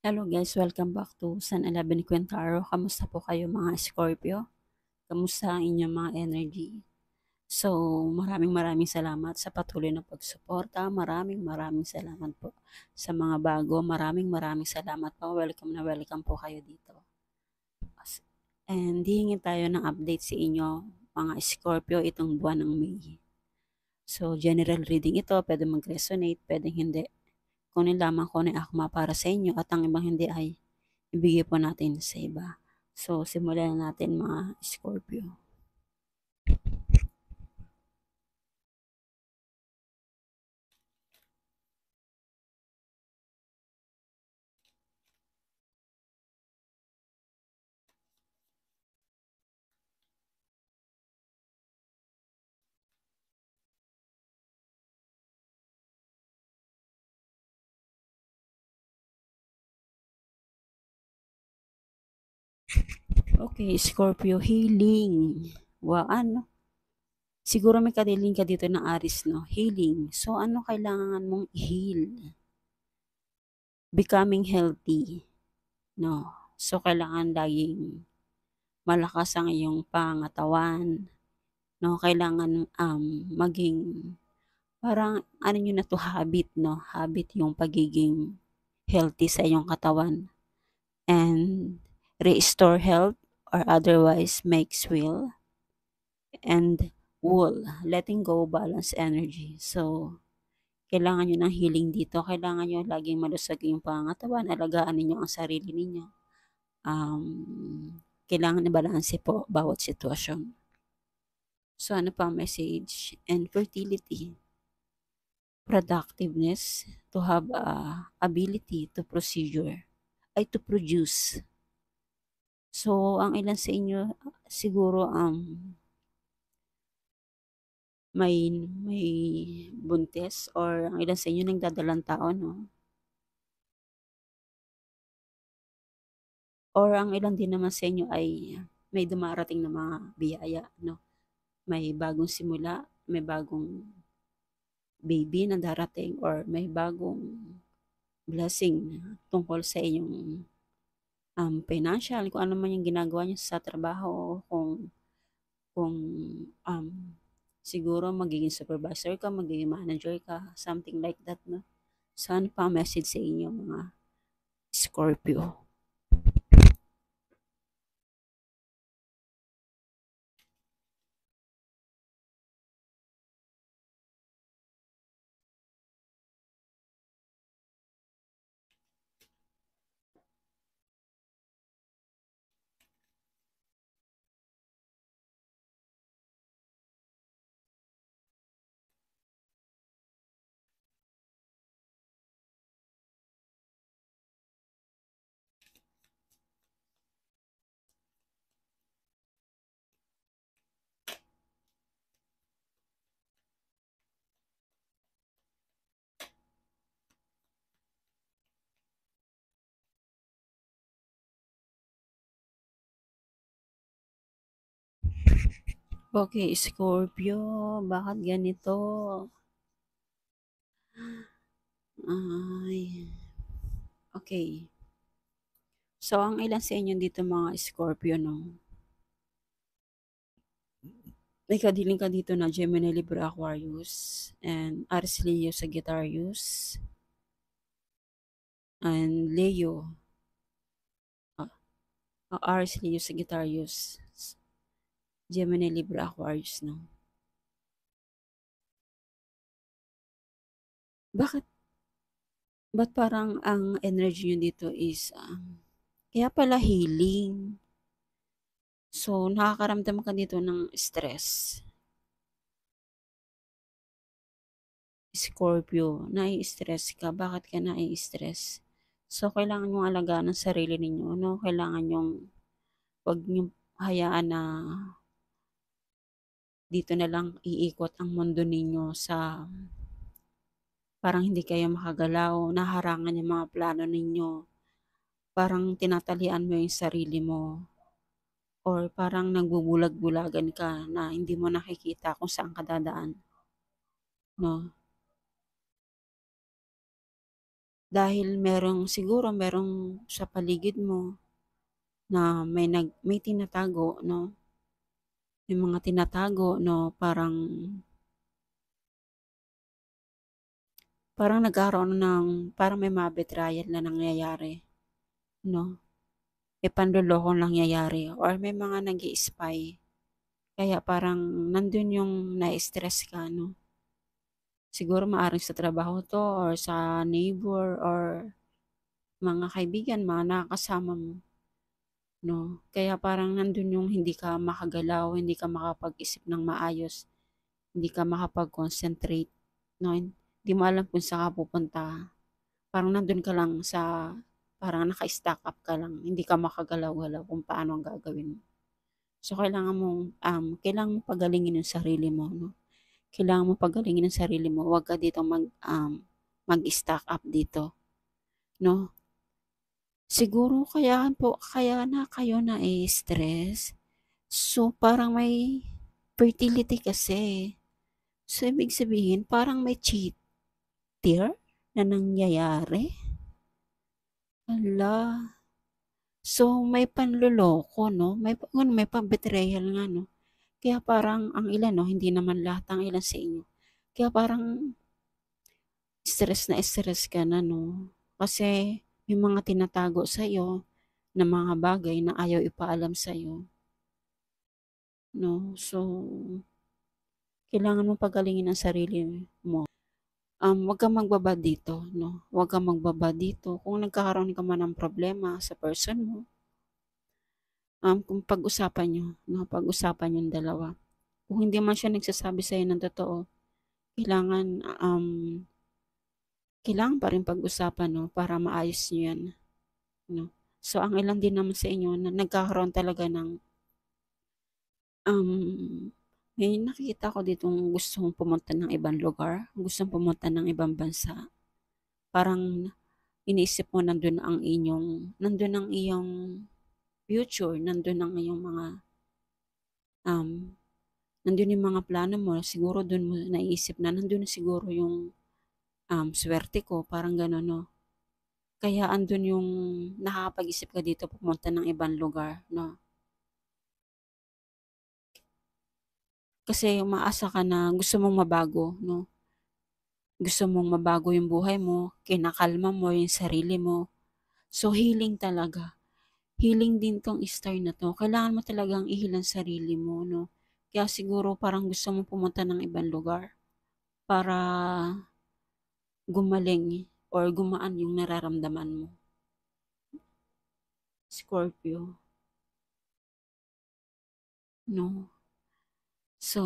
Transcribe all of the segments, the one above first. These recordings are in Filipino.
Hello guys, welcome back to San 11 Quintaro. Kamusta po kayo mga Scorpio? Kamusta ang inyong mga energy? So, maraming salamat sa patuloy na pagsuporta. Maraming salamat po sa mga bago. Maraming salamat po. Welcome na welcome po kayo dito. And hihingi tayo ng update sa inyo mga Scorpio itong buwan ng May. So, general reading ito. Pwede mag-resonate, pwede hindi. Kunin lamang ko na akma para sa inyo at ang ibang hindi ay ibigay po natin sa iba. So, simulan natin mga Scorpio. Okay, Scorpio, healing. Wow, ano? Siguro may kadiling ka dito na Aris, no? Healing. So, ano kailangan mong heal? Becoming healthy, no? So, kailangan laging malakas ang iyong pangatawan, no? Kailangan maging parang ano nyo na to habit, no? Habit yung pagiging healthy sa iyong katawan. And restore health or otherwise makes will. And wool, letting go, balance energy. So, kailangan nyo ng healing dito. Kailangan nyo laging malusag yung pangatawan. Alagaan ninyo ang sarili ninyo. Kailangan na balanse po bawat sitwasyon. So, ano pa message? And fertility. Productiveness, to have ability to to produce. So, ang ilan sa inyo siguro may buntis or ang ilan sa inyo nagdadalang taon, no? Or ang ilan din naman sa inyo ay may dumarating na mga biyaya, no? May bagong simula, may bagong baby na darating or may bagong blessing tungkol sa inyong financial, kung ano man yung ginagawa niyo sa trabaho, kung um, siguro magiging supervisor ka, magiging manager ka, something like that, no? So, ano pa ang message sa inyo mga Scorpio? Okay, Scorpio, bakit ganito? Ay, okay. So, ang ilan sa inyo dito mga Scorpio, no? May kadiling ka dito na Gemini, Libra, Aquarius, and Aries, Leo, Sagittarius, and Leo, Aries, Leo, Sagittarius, Gemini, Libra, Aquarius, no? Bakit? Ba't parang ang energy nyo dito is, kaya pala healing. So, nakakaramdam ka dito ng stress. Scorpio, nai-stress ka. Bakit ka nai-stress? So, kailangan yung alagaan ng sarili ninyo, no? Kailangan yung, wag nyo hayaan na dito na lang iikot ang mundo ninyo sa parang hindi kayo makagalaw, naharangan yung mga plano ninyo, parang tinatalian mo yung sarili mo, or parang nagbubulag-bulagan ka na hindi mo nakikita kung saan ka dadaan. No? dahil siguro merong sa paligid mo na may tinatago 'no, may mga tinatago 'no, parang nagkakaroon parang may mga betrayal na nangyayari 'no, may panlolokong nangyayari or may mga nag-i-spy. Kaya parang nandun yung na-stress ka 'no. Siguro maaaring sa trabaho 'to or sa neighbor or mga kaibigan, mga nakakasama mo 'no. Kaya parang nandun yung hindi ka makagalaw, hindi ka makapag-isip ng maayos, hindi ka makapag-concentrate 'no, hindi mo alam kung saan ka pupunta. Parang nandun ka lang parang naka-stuck up ka lang, hindi ka makagalaw-galaw kung paano ang gagawin mo. So kailangan mong pagalingin yung sarili mo 'no. Kailangan mo pagalingin ang sarili mo, huwag ka ditong mag-stock up dito 'no. Siguro kaya na kayo nai-stress, so parang may fertility kasi. So ibig sabihin parang may cheater na nangyayari? Hala, so may panloloko 'no, may pa-betrayal nga 'no. Kaya parang ang ilan 'no, hindi naman lahat ang ilan sa inyo, kaya parang stress na stress ka na 'no, kasi may mga tinatago sa'yo na mga bagay na ayaw ipaalam sa'yo 'no. So, kailangan mong pagalingin ang sarili mo. Huwag kang magbabad dito 'no, huwag kang magbabad dito. Kung nagkakaroon ka man ng problema sa person mo, kung pag-usapan niyo 'no, pag-usapan niyong dalawa. Kung hindi man siya nagsasabi sa'yo ng totoo, kailangan, kailangan pa rin pag-usapan 'no, para maayos niyo 'yan 'no. So, ang ilan din naman sa inyo na nagkakaroon talaga ng, may nakikita ko ditong gustong pumunta ng ibang lugar, gustong pumunta ng ibang bansa. Parang iniisip mo nandun ang iyong future, um, nandun yung mga plano mo, siguro dun mo naiisip na nandun na siguro yung, swerte ko, parang gano'n 'no. Kaya andun yung nakakapag-isip ka dito pumunta ng ibang lugar 'no. Kasi umaasa ka na gusto mong mabago 'no, gusto mong mabago yung buhay mo, kinakalma mo yung sarili mo. So healing talaga, healing din 'tong star na 'to, kailangan mo talagang i-heal ang sarili mo 'no. Kaya siguro parang gusto mong pumunta ng ibang lugar para gumaling or gumaan yung nararamdaman mo, Scorpio 'no. So,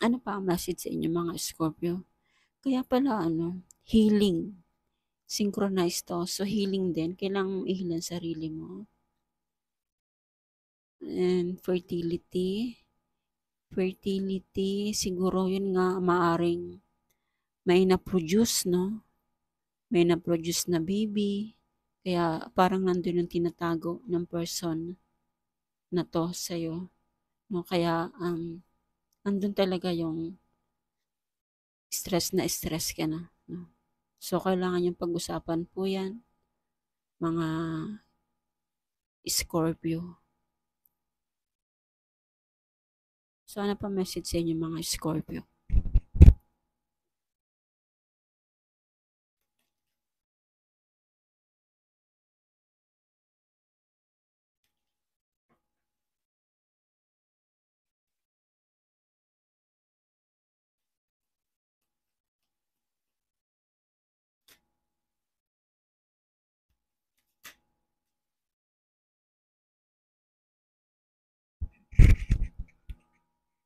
ano pa ang message sa inyo mga Scorpio? Kaya pala healing, synchronized 'to. So, healing din, kailangan mong i-heal ang sarili mo. And fertility siguro yun nga maaring may na-produce 'no, may na-produce na baby, kaya parang nandun yung tinatago ng person na 'to sa'yo 'no. Kaya, nandun talaga yung stress ka na 'no. So, kailangan niyong pag-usapan po 'yan, mga Scorpio. So, ano pa message sa inyo mga Scorpio?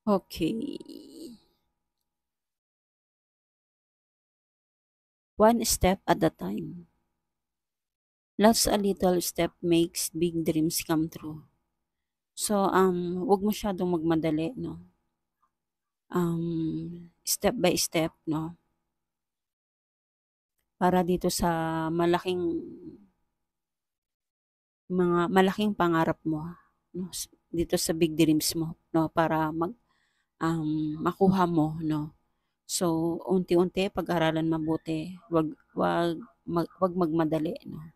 Okay. One step at a time. Lots a little step makes big dreams come true. So, 'wag masyadong magmadali 'no. Step by step 'no, para dito sa malaking pangarap mo 'no, dito sa big dreams mo 'no, para makuha mo 'no. So, unti-unti pag-aralan mabuti, 'wag wag magmadali, no?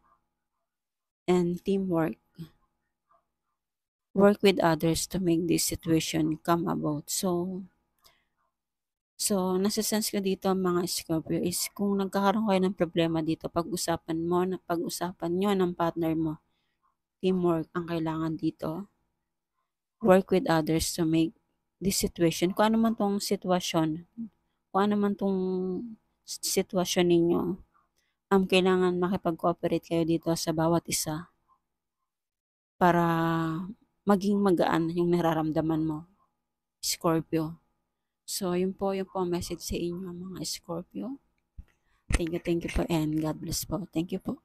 And teamwork. Work with others to make this situation come about. So, nasa-sense ko dito mga Scorpio is kung nagkakaroon kayo ng problema dito, pag-usapan nyo ng partner mo, teamwork ang kailangan dito. Work with others to make this situation, kung ano man tong sitwasyon, kung ano man tong sitwasyon ninyo, kailangan makipag-cooperate kayo dito sa bawat isa para maging magaan yung nararamdaman mo, Scorpio. So, yun po ang message sa inyo mga Scorpio. Thank you po and God bless po. Thank you po.